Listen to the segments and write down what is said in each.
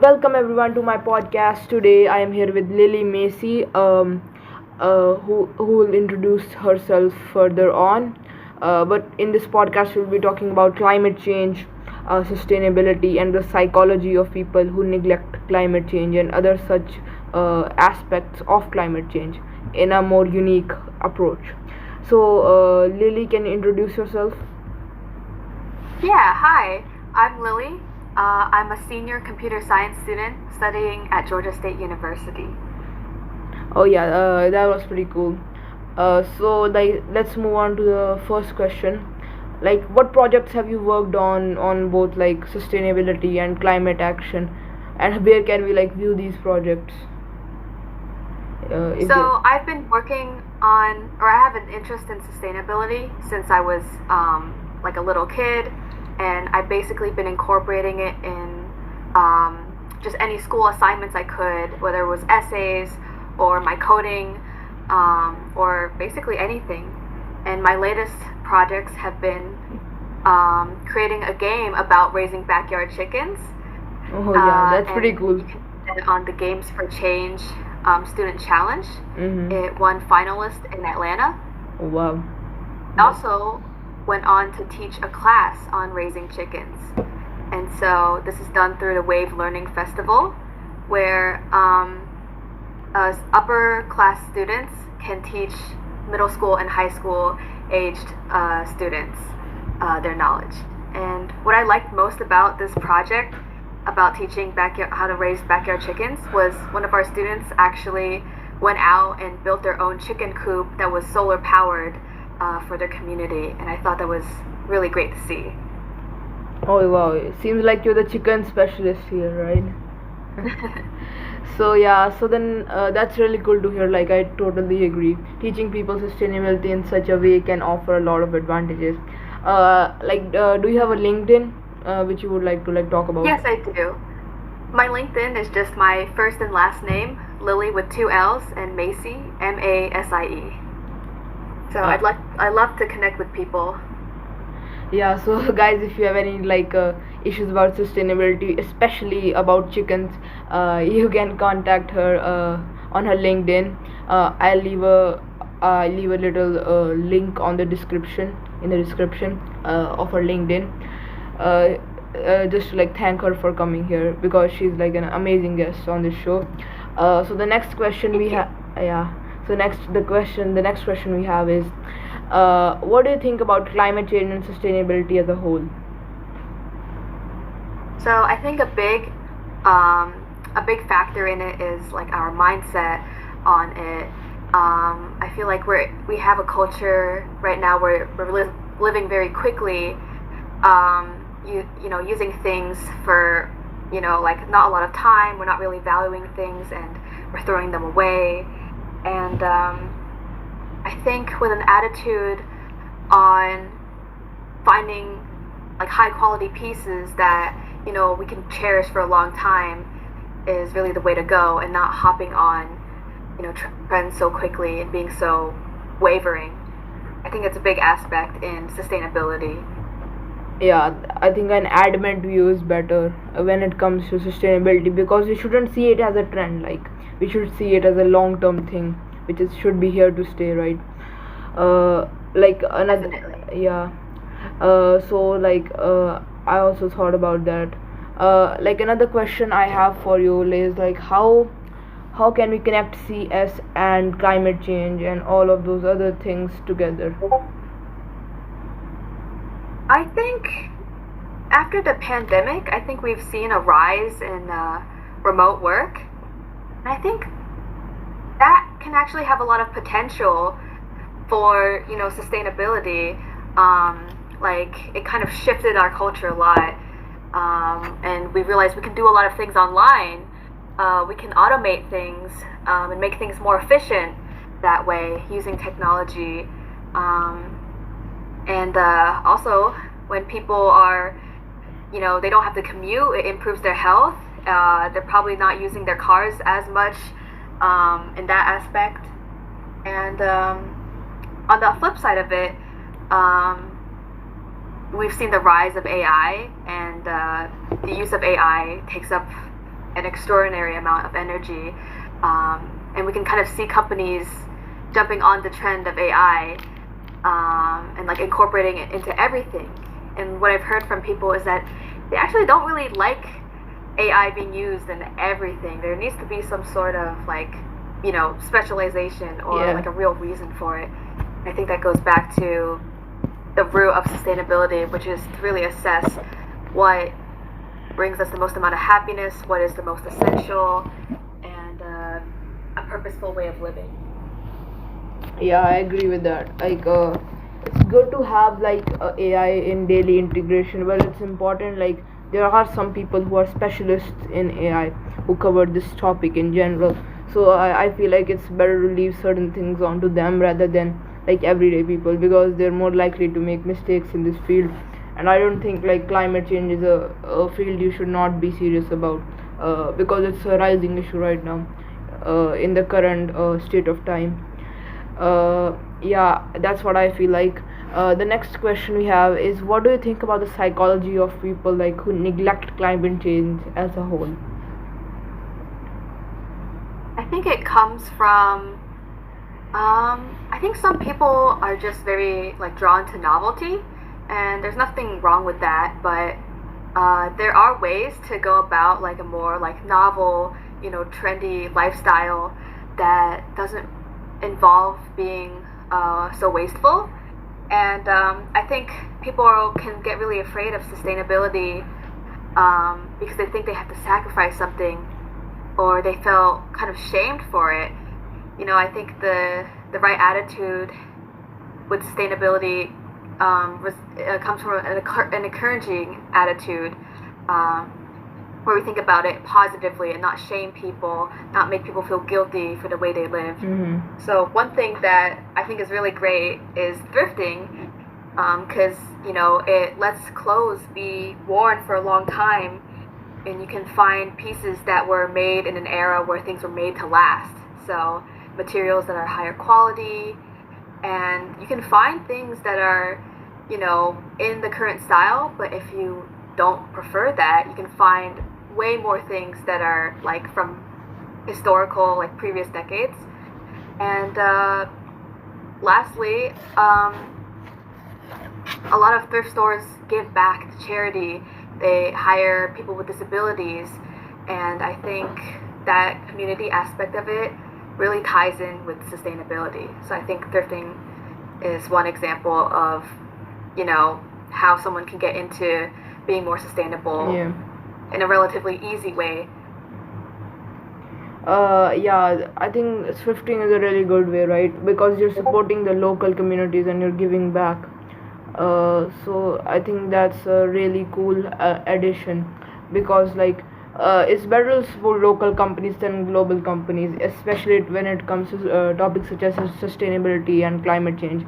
Welcome everyone to my podcast. Today I am here with Lilly Macey, who will introduce herself further on. But in this podcast, we'll be talking about climate change, sustainability, and the psychology of people who neglect climate change and other such aspects of climate change in a more unique approach. So, Lily, can you introduce yourself? Yeah, hi, I'm Lily. I'm a senior computer science student studying at Georgia State University. Oh yeah, that was pretty cool. Let's move on to the first question. Like, what projects have you worked on both like sustainability and climate action, and where can we like view these projects? If they, So, I've been working on, or I have an interest in sustainability since I was like a little kid, and I've basically been incorporating it in just any school assignments I could, whether it was essays or my coding or basically anything. And my latest projects have been creating a game about raising backyard chickens. oh yeah, that's pretty And cool. you can do it on the Games for Change Student Challenge. Mm-hmm. It won finalist in Atlanta. Oh, wow. I also went on to teach a class on raising chickens. And so this is done through the Wave Learning Festival, where upper class students can teach middle school and high school aged students their knowledge. And what I liked most about this project, about teaching how to raise backyard chickens, was one of our students actually went out and built their own chicken coop that was solar powered for their community, and I thought that was really great to see. Oh wow, it seems like you're the chicken specialist here, right? So yeah, so then that's really cool to hear. Like I totally agree. Teaching people sustainability in such a way can offer a lot of advantages. Do you have a LinkedIn which you would like to like talk about? Yes, I do. My LinkedIn is just my first and last name, Lily with two L's, and Macey, Masie. So Uh, I love to connect with people. yeah, so guys, if you have any issues about sustainability, especially about chickens, you can contact her on her LinkedIn. I'll leave a little link on the description in the description of her LinkedIn. Uh, just to like thank her for coming here because she's like an amazing guest on this show. So the next question we Thank you. have, yeah. So the next question we have is, what do you think about climate change and sustainability as a whole? So I think a big factor in it is like our mindset on it. I feel like we have a culture right now where we're living very quickly. Using things for like not a lot of time. We're not really valuing things, and we're throwing them away. And I think with an attitude on finding like high quality pieces that we can cherish for a long time is really the way to go, and not hopping on trends so quickly and being so wavering. I think it's a big aspect in sustainability. Yeah, I think an adamant view is better when it comes to sustainability because we shouldn't see it as a trend. Like we should see it as a long-term thing, which is should be here to stay, right? Like another, Definitely. yeah. I also thought about that. Like another question I have for you is like how can we connect CS and climate change and all of those other things together? I think after the pandemic, I think we've seen a rise in remote work. And I think that can actually have a lot of potential for sustainability. Like it kind of shifted our culture a lot, and we realized we can do a lot of things online. We can automate things and make things more efficient that way using technology. And also, when people are, they don't have to commute, it improves their health. They're probably not using their cars as much in that aspect. And on the flip side of it, we've seen the rise of AI, and the use of AI takes up an extraordinary amount of energy, and we can kind of see companies jumping on the trend of AI, and like incorporating it into everything. And what I've heard from people is that they actually don't really like AI being used in everything. There needs to be some sort of like, specialization or Yeah. like a real reason for it. I think that goes back to the root of sustainability, which is to really assess what brings us the most amount of happiness, what is the most essential, and a purposeful way of living. Yeah, I agree with that. Like, it's good to have like AI in daily integration, but it's important. Like, there are some people who are specialists in AI who cover this topic in general. So I feel like it's better to leave certain things onto them rather than like everyday people, because they're more likely to make mistakes in this field. And I don't think like climate change is a field you should not be serious about, because it's a rising issue right now, in the current state of time. Yeah, that's what I feel like. The next question we have is, what do you think about the psychology of people like who neglect climate change as a whole? I think it comes from, I think some people are just very like drawn to novelty, and there's nothing wrong with that. But there are ways to go about like a more like novel, trendy lifestyle that doesn't involve being so wasteful. And I think people can get really afraid of sustainability, because they think they have to sacrifice something, or they feel kind of shamed for it. I think the right attitude with sustainability, comes from an encouraging attitude, where we think about it positively and not shame people, not make people feel guilty for the way they live. Mm-hmm. So one thing that I think is really great is thrifting, because it lets clothes be worn for a long time, and you can find pieces that were made in an era where things were made to last. So materials that are higher quality, and you can find things that are, in the current style, but if you don't prefer that, you can find way more things that are like from historical, like previous decades. And lastly, a lot of thrift stores give back to charity. They hire people with disabilities, and I think that community aspect of it really ties in with sustainability. So I think thrifting is one example of, how someone can get into being more sustainable Yeah. in a relatively easy way. Yeah, I think thrifting is a really good way, right? Because you're supporting the local communities and you're giving back. So I think that's a really cool addition, because like it's better to support local companies than global companies, especially when it comes to topics such as sustainability and climate change.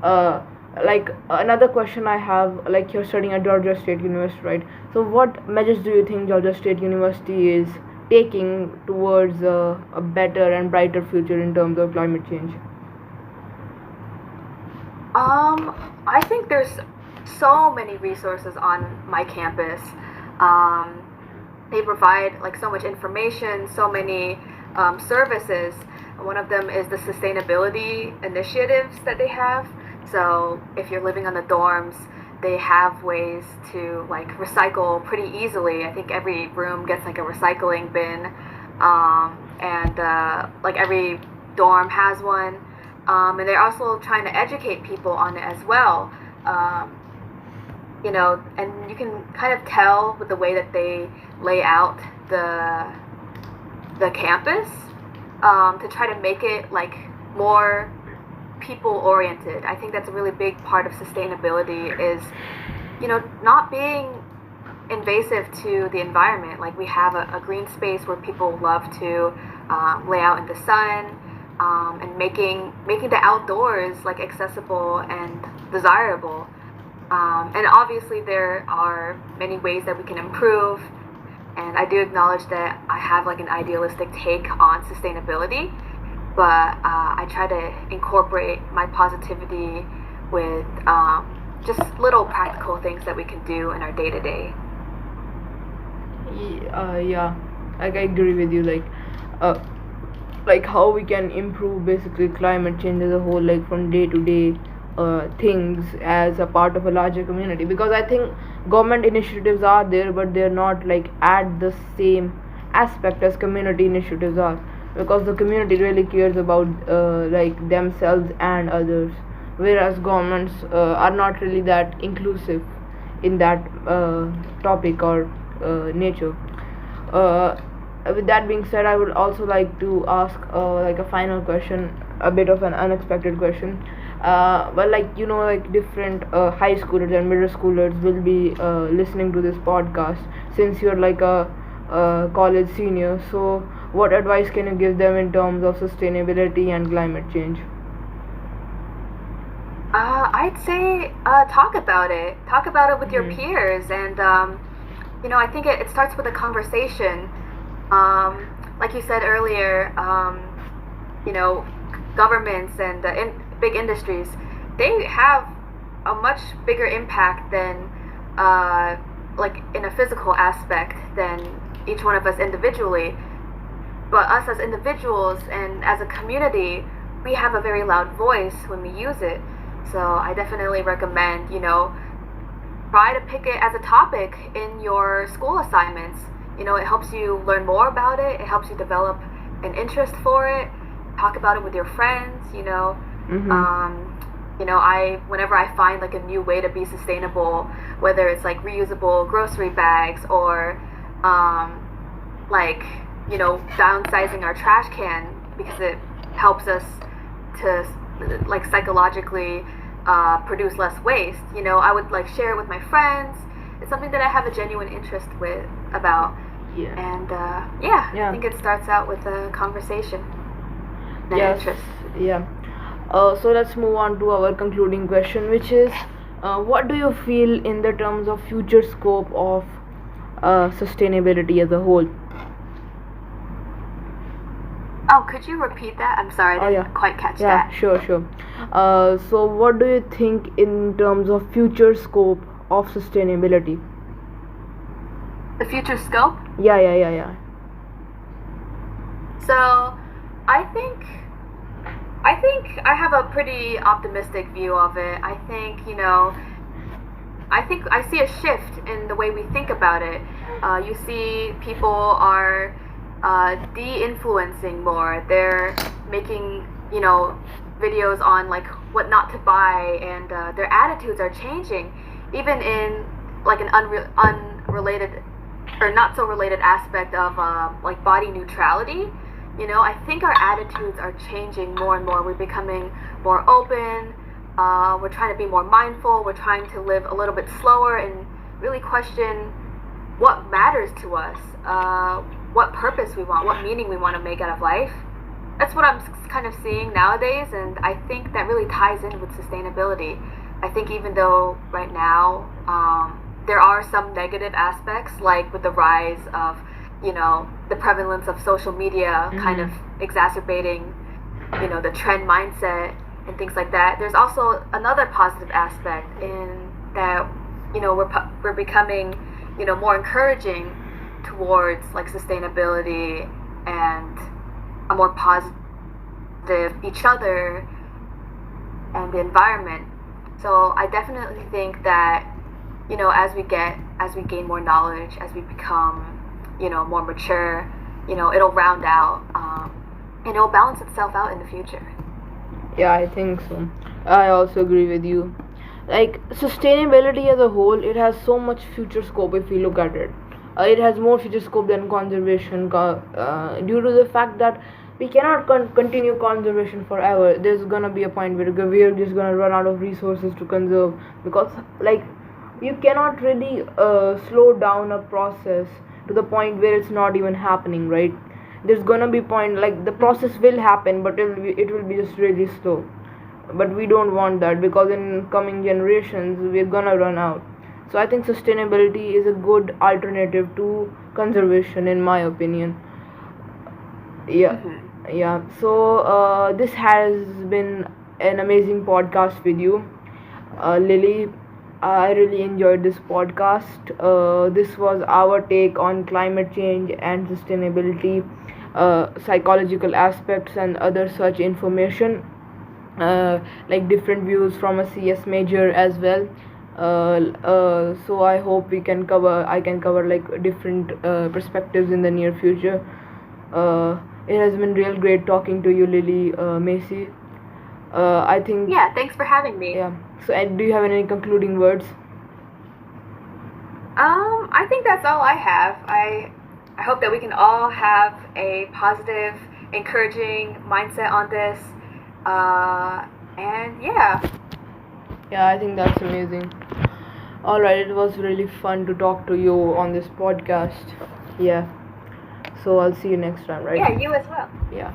Uh, like another question I have, like you're studying at Georgia State University, right? So what measures do you think Georgia State University is taking towards a better and brighter future in terms of climate change? I think there's so many resources on my campus. Um, they provide like so much information, so many services. One of them is the sustainability initiatives that they have. So if you're living on the dorms, they have ways to like recycle pretty easily. I think every room gets like a recycling bin, and like every dorm has one. And they're also trying to educate people on it as well. And you can kind of tell with the way that they lay out the campus, to try to make it like more people oriented. I think that's a really big part of sustainability is, not being invasive to the environment. Like we have a green space where people love to lay out in the sun, and making the outdoors like accessible and desirable. And obviously there are many ways that we can improve, and I do acknowledge that I have like an idealistic take on sustainability, but I try to incorporate my positivity with just little practical things that we can do in our day to day. Yeah. Like I agree with you. Uh, like how we can improve basically climate change as a whole, like from day to day things as a part of a larger community. Because I think government initiatives are there, but they're not like at the same aspect as community initiatives are. Because the community really cares about like themselves and others, whereas governments are not really that inclusive in that topic or nature. uh, with that being said, I would also like to ask like a final question, a bit of an unexpected question. Well, like like different high schoolers and middle schoolers will be listening to this podcast. Since you're like a college senior, so what advice can you give them in terms of sustainability and climate change? I'd say talk about it. Talk about it with your Mm-hmm. peers, and I think it starts with a conversation. Like you said earlier, you know, governments and big industries, they have a much bigger impact than, like in a physical aspect, than each one of us individually. But us as individuals and as a community, we have a very loud voice when we use it. So I definitely recommend, try to pick it as a topic in your school assignments. It helps you learn more about it. It helps you develop an interest for it. Talk about it with your friends. Mm-hmm. I whenever I find like a new way to be sustainable, whether it's like reusable grocery bags or like downsizing our trash can because it helps us to like psychologically produce less waste. I would like share it with my friends. It's something that I have a genuine interest with about, Yeah. and yeah, I Yeah. think it starts out with a conversation and an Yes. interest. Yeah. So let's move on to our concluding question, which is, what do you feel in the terms of future scope of sustainability as a whole? Oh, could you repeat that? I'm sorry, Oh I yeah, didn't quite catch yeah, that. sure. So what do you think in terms of future scope of sustainability? The future scope. Yeah. So, I think I think I have a pretty optimistic view of it. I think I see a shift in the way we think about it. You see, people are de-influencing more. They're making, videos on like what not to buy, and their attitudes are changing, even in like an unrelated or not so related aspect of like body neutrality. I think our attitudes are changing more and more. We're becoming more open. We're trying to be more mindful. We're trying to live a little bit slower and really question what matters to us, what purpose we want, what meaning we want to make out of life. That's what I'm kind of seeing nowadays, and I think that really ties in with sustainability. I think even though right now there are some negative aspects, like with the rise of, the prevalence of social media kind of Mm-hmm. exacerbating, the trend mindset and things like that. There's also another positive aspect in that, we're becoming, more encouraging towards like sustainability and a more positive each other and the environment. So I definitely think that, as we gain more knowledge, as we become, more mature, it'll round out, and it'll balance itself out in the future. Yeah, I think so. I also agree with you. Like sustainability as a whole, it has so much future scope if we look at it. It has more future scope than conservation, due to the fact that we cannot continue conservation forever. There's gonna be a point where we're just gonna run out of resources to conserve, because like you cannot really slow down a process to the point where it's not even happening, right? There's gonna be point like the process will happen, but it will be just really slow. But we don't want that, because in coming generations we're gonna run out. So I think sustainability is a good alternative to conservation, in my opinion. Yeah. Mm-hmm. Yeah, so this has been an amazing podcast with you, Lily. I really enjoyed this podcast. This was our take on climate change and sustainability, psychological aspects, and other such information, like different views from a CS major as well. So I hope I can cover like different perspectives in the near future. It has been real great talking to you, Lilly Macey. I think. Yeah, thanks for having me. Yeah. So, do you have any concluding words? I think that's all I have. I hope that we can all have a positive, encouraging mindset on this. And yeah. Yeah, I think that's amazing. Alright, it was really fun to talk to you on this podcast. Yeah. So I'll see you next time, right? Yeah, you as well. Yeah.